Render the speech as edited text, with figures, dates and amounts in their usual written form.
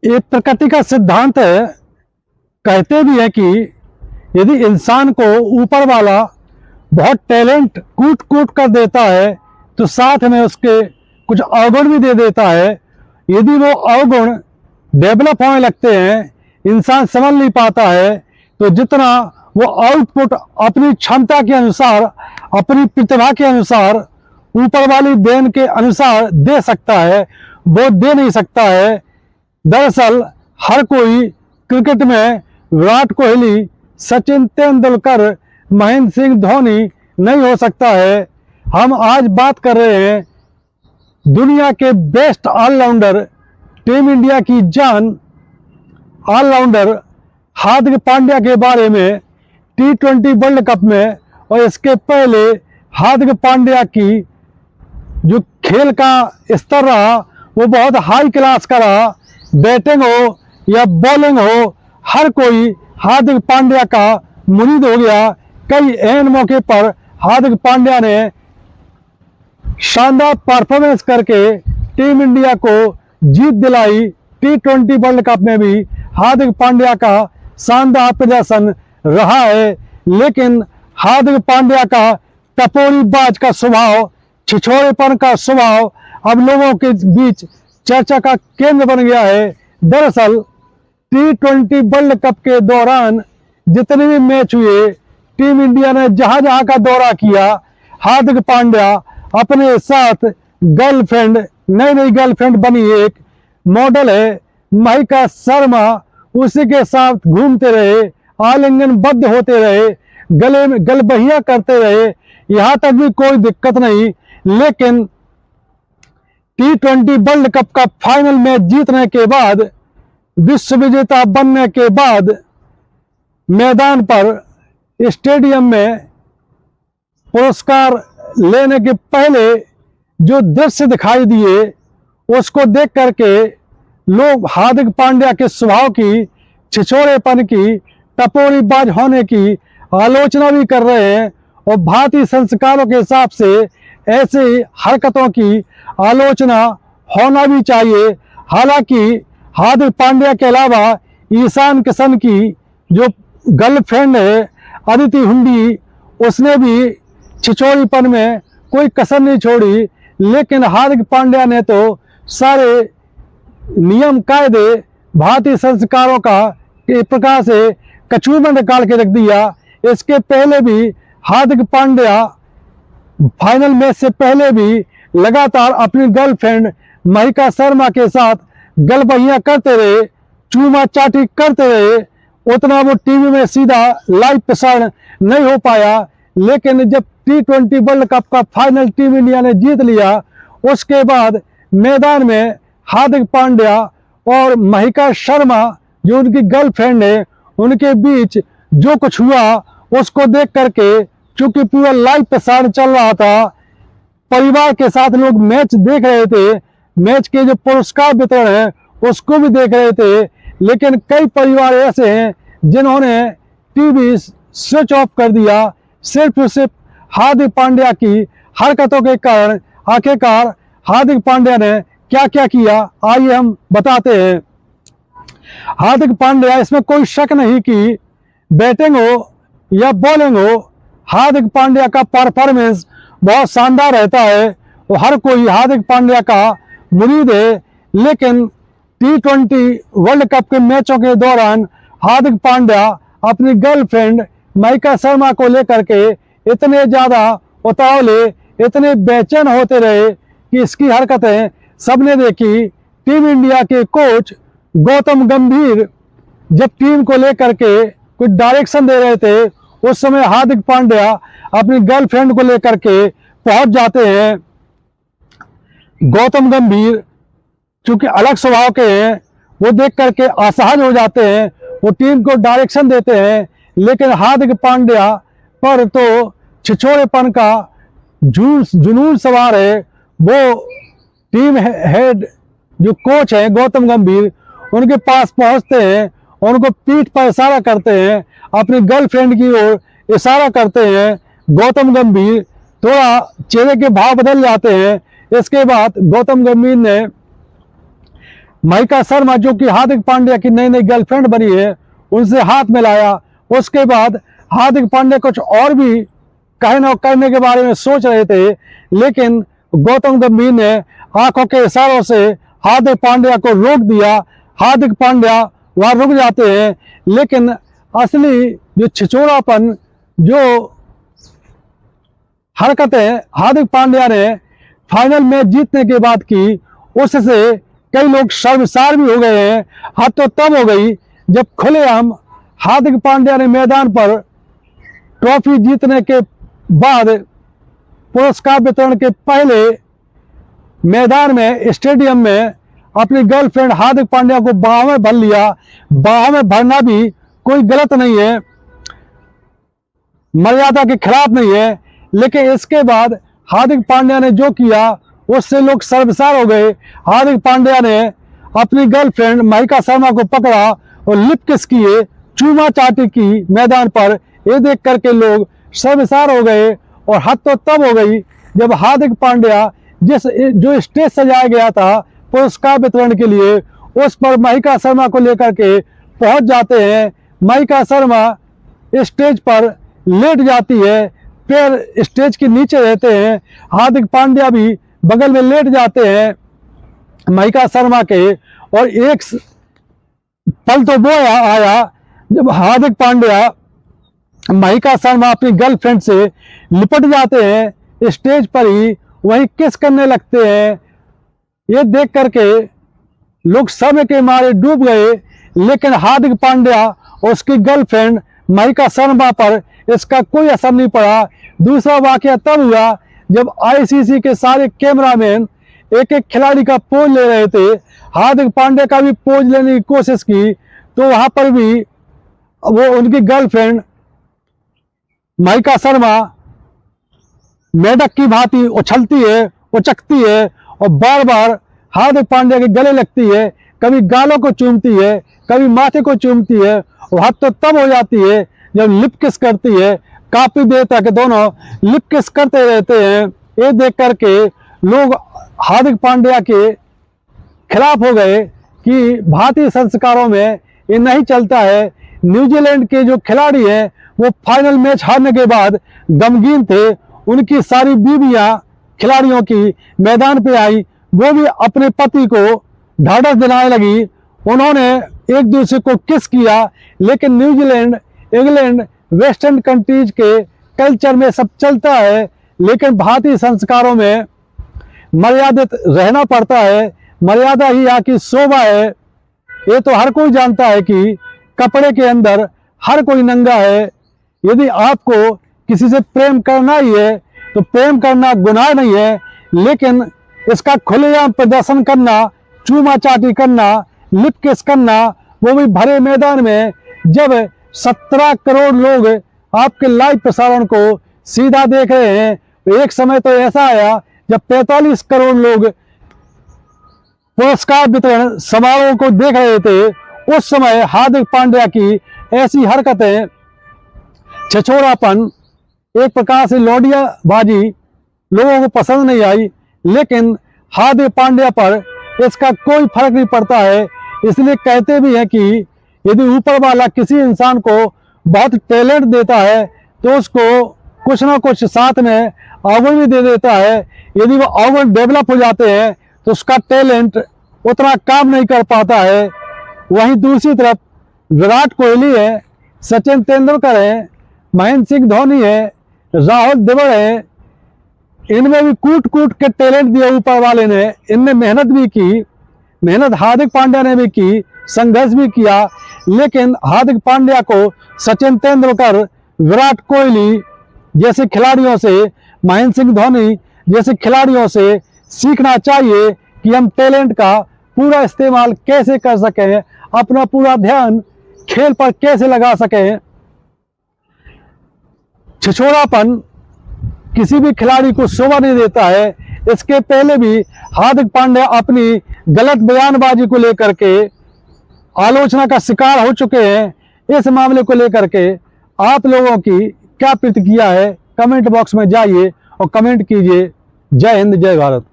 एक प्रकृति का सिद्धांत है, कहते भी है कि यदि इंसान को ऊपर वाला बहुत टैलेंट कूट कूट कर देता है तो साथ में उसके कुछ अवगुण भी दे देता है। यदि वो अवगुण डेवलप होने लगते हैं, इंसान समझ नहीं पाता है, तो जितना वो आउटपुट अपनी क्षमता के अनुसार, अपनी प्रतिभा के अनुसार, ऊपर वाली देन के अनुसार दे सकता है, वो दे नहीं सकता है। दरअसल हर कोई क्रिकेट में विराट कोहली, सचिन तेंदुलकर, महेंद्र सिंह धोनी नहीं हो सकता है। हम आज बात कर रहे हैं दुनिया के बेस्ट ऑलराउंडर, टीम इंडिया की जान ऑलराउंडर हार्दिक पांड्या के बारे में। T20 वर्ल्ड कप में और इसके पहले हार्दिक पांड्या की जो खेल का स्तर रहा वो बहुत हाई क्लास का रहा। बैटिंग हो या बॉलिंग हो, हर कोई हार्दिक पांड्या का मुरीद हो गया। कई एन मौके पर हार्दिक पांड्या ने शानदार परफॉर्मेंस करके टीम इंडिया को जीत दिलाई। T20 वर्ल्ड कप में भी हार्दिक पांड्या का शानदार प्रदर्शन रहा है, लेकिन हार्दिक पांड्या का टपोरीबाज का स्वभाव, छिछोरेपन का स्वभाव अब लोगों के बीच चर्चा का केंद्र बन गया है। दरअसल T20 वर्ल्ड कप के दौरान जितने भी मैच हुए, टीम इंडिया ने जहां जहां का दौरा किया, हार्दिक पांड्या अपने साथ गर्लफ्रेंड, नई नई गर्लफ्रेंड बनी, एक मॉडल है महिका शर्मा, उसी के साथ घूमते रहे, आलिंगनबद्ध होते रहे, गले में गलबहियां करते रहे, यहां तक भी कोई दिक्कत नहीं। लेकिन T20 वर्ल्ड कप का फाइनल मैच जीतने के बाद, विश्व विजेता बनने के बाद, मैदान पर स्टेडियम में पुरस्कार लेने के पहले जो दृश्य दिखाई दिए, उसको देख करके लोग हार्दिक पांड्या के स्वभाव की, छिछोरेपन की, टपोरीबाज होने की आलोचना भी कर रहे हैं। और भारतीय संस्कारों के हिसाब से ऐसे हरकतों की आलोचना होना भी चाहिए। हालांकि हार्दिक पांड्या के अलावा ईशान किशन की जो गर्लफ्रेंड है अदिति हुंडी, उसने भी छिछोरीपन में कोई कसर नहीं छोड़ी। लेकिन हार्दिक पांड्या ने तो सारे नियम कायदे भारतीय संस्कारों का एक प्रकार से कछुए में निकाल के रख दिया। इसके पहले भी हार्दिक पांड्या फाइनल मैच से पहले भी लगातार अपनी गर्लफ्रेंड महिका शर्मा के साथ गलबहियां करते रहे, चूमा चाटी करते रहे। उतना वो टीवी में सीधा लाइव प्रसारण नहीं हो पाया। लेकिन जब T20 वर्ल्ड कप का फाइनल टीम इंडिया ने जीत लिया, उसके बाद मैदान में हार्दिक पांड्या और महिका शर्मा जो उनकी गर्लफ्रेंड है, उनके बीच जो कुछ हुआ उसको देख करके, चूंकि पूरा लाइव प्रसारण चल रहा था, परिवार के साथ लोग मैच देख रहे थे, मैच के जो पुरस्कार वितरण है उसको भी देख रहे थे। लेकिन कई परिवार ऐसे हैं जिन्होंने टीवी स्विच ऑफ कर दिया, सिर्फ हार्दिक पांड्या की हरकतों के कारण। आखिरकार हार्दिक पांड्या ने क्या क्या किया, आइए हम बताते हैं। हार्दिक पांड्या, इसमें कोई शक नहीं कि बैटिंग हो या बॉलिंग हो, हार्दिक पांड्या का परफॉर्मेंस बहुत शानदार रहता है। वो हर कोई हार्दिक पांड्या का मुरीद है। लेकिन T20 वर्ल्ड कप के मैचों के दौरान हार्दिक पांड्या अपनी गर्लफ्रेंड महिका शर्मा को लेकर के इतने ज्यादा उतावले, इतने बेचैन होते रहे कि इसकी हरकतें सबने देखी। टीम इंडिया के कोच गौतम गंभीर जब टीम को लेकर के कुछ डायरेक्शन दे रहे थे, उस समय हार्दिक पांड्या अपनी गर्लफ्रेंड को लेकर के पहुंच जाते हैं। गौतम गंभीर चूंकि अलग स्वभाव के हैं, वो देख करके असहज हो जाते हैं, वो टीम को डायरेक्शन देते हैं। लेकिन हार्दिक पांड्या पर तो छिछोरेपन का जुनून सवार है। वो टीम हेड जो कोच है गौतम गंभीर, उनके पास पहुंचते हैं, उनको पीठ पर इशारा करते हैं, अपनी गर्लफ्रेंड की ओर इशारा करते हैं। गौतम गंभीर थोड़ा चेहरे के भाव बदल जाते हैं। इसके बाद गौतम गंभीर ने महिका शर्मा जो कि हार्दिक पांड्या की नई नई गर्लफ्रेंड बनी है, उनसे हाथ मिलाया। उसके बाद हार्दिक पांड्या कुछ और भी करने के बारे में सोच रहे थे, लेकिन गौतम गंभीर ने आंखों के इशारों से हार्दिक पांड्या को रोक दिया। हार्दिक पांड्या वहां रुक जाते हैं, लेकिन असली जो छिछोरापन, जो हरकतें हार्दिक पांड्या ने फाइनल मैच जीतने के बाद की, उससे कई लोग शर्मसार भी हो गए हैं। हद तो तब हो गई जब खुलेआम हार्दिक पांड्या ने मैदान पर ट्रॉफी जीतने के बाद पुरस्कार वितरण के पहले मैदान में, स्टेडियम में अपनी गर्लफ्रेंड हार्दिक पांड्या को बाहों में भर लिया। बाहों में भरना भी कोई गलत नहीं है, मर्यादा के खिलाफ नहीं है, लेकिन इसके बाद हार्दिक पांड्या ने जो किया उससे लोग शर्मसार हो गए। हार्दिक पांड्या ने अपनी गर्लफ्रेंड महिका शर्मा को पकड़ा और लिप किस किए, चूमा चाटी की मैदान पर। ये देख करके लोग शर्मसार हो गए। और हद तो तब हो गई जब हार्दिक पांड्या जो स्टेज सजाया गया था पुरस्कार वितरण के लिए, उस पर महिका शर्मा को लेकर के पहुंच जाते हैं। महिका शर्मा स्टेज पर लेट जाती है, पैर स्टेज के नीचे रहते हैं। हार्दिक पांड्या भी बगल में लेट जाते हैं महिका शर्मा के। और एक पल तो वो आया जब हार्दिक पांड्या महिका शर्मा अपनी गर्लफ्रेंड से लिपट जाते हैं, स्टेज पर ही वहीं किस करने लगते हैं। ये देख करके लोग समय के मारे डूब गए, लेकिन हार्दिक पांड्या और उसकी गर्लफ्रेंड महिका शर्मा पर इसका कोई असर नहीं पड़ा। दूसरा वाकया तब हुआ जब आईसीसी के सारे कैमरामैन एक एक खिलाड़ी का पोज ले रहे थे। हार्दिक पांड्या का भी पोज लेने की कोशिश की, तो वहां पर भी वो उनकी गर्लफ्रेंड महिका शर्मा मेढक की भांति उछलती है, उचकती है और बार बार हार्दिक पांड्या के गले लगती है। कभी गालों को चूमती है, कभी माथे को चूमती है। और हद तो तब हो जाती है जब लिप किस करती है। काफी देर तक दोनों लिप किस करते रहते हैं। ये देख करके लोग हार्दिक पांड्या के खिलाफ हो गए कि भारतीय संस्कारों में ये नहीं चलता है। न्यूजीलैंड के जो खिलाड़ी हैं वो फाइनल मैच हारने के बाद गमगीन थे। उनकी सारी बीवियां खिलाड़ियों की मैदान पे आई, वो भी अपने पति को ढाढ़स दिलाने लगी। उन्होंने एक दूसरे को किस किया, लेकिन न्यूजीलैंड, इंग्लैंड, वेस्टर्न कंट्रीज के कल्चर में सब चलता है, लेकिन भारतीय संस्कारों में मर्यादित रहना पड़ता है। मर्यादा ही यहाँ की शोभा है। ये तो हर कोई जानता है कि कपड़े के अंदर हर कोई नंगा है। यदि आपको किसी से प्रेम करना ही है तो प्रेम करना गुनाह नहीं है, लेकिन इसका खुलेआम प्रदर्शन करना, चूमा चाटी करना, लिप किस करना, वो भी भरे मैदान में, जब 17 करोड़ लोग आपके लाइव प्रसारण को सीधा देख रहे हैं। एक समय तो ऐसा आया जब 45 करोड़ लोग पुरस्कार वितरण समारोह को देख रहे थे। उस समय हार्दिक पांड्या की ऐसी हरकतें, छिछोरापन, एक प्रकार से लौंडियाबाजी लोगों को पसंद नहीं आई, लेकिन हार्दिक पांड्या पर इसका कोई फर्क नहीं पड़ता है। इसलिए कहते भी हैं कि यदि ऊपर वाला किसी इंसान को बहुत टैलेंट देता है तो उसको कुछ ना कुछ साथ में अवगुण भी दे देता है। यदि वो अवगुण डेवलप हो जाते हैं तो उसका टैलेंट उतना काम नहीं कर पाता है। वहीं दूसरी तरफ विराट कोहली है, सचिन तेंदुलकर है, महेंद्र सिंह धोनी है, राहुल द्रविड़ है। इनमें भी कूट कूट के टैलेंट दिया ऊपर वाले ने। इनने मेहनत भी की, मेहनत हार्दिक पांड्या ने भी की, संघर्ष भी किया, लेकिन हार्दिक पांड्या को सचिन तेंदुलकर, विराट कोहली जैसे खिलाड़ियों से, महेंद्र सिंह धोनी जैसे खिलाड़ियों से सीखना चाहिए कि हम टैलेंट का पूरा इस्तेमाल कैसे कर सकें, अपना पूरा ध्यान खेल पर कैसे लगा सकें। छिछोरापन किसी भी खिलाड़ी को शोभा नहीं देता है। इसके पहले भी हार्दिक पांड्या अपनी गलत बयानबाजी को लेकर के आलोचना का शिकार हो चुके हैं। इस मामले को लेकर के आप लोगों की क्या प्रतिक्रिया है, कमेंट बॉक्स में जाइए और कमेंट कीजिए। जय हिंद, जय भारत।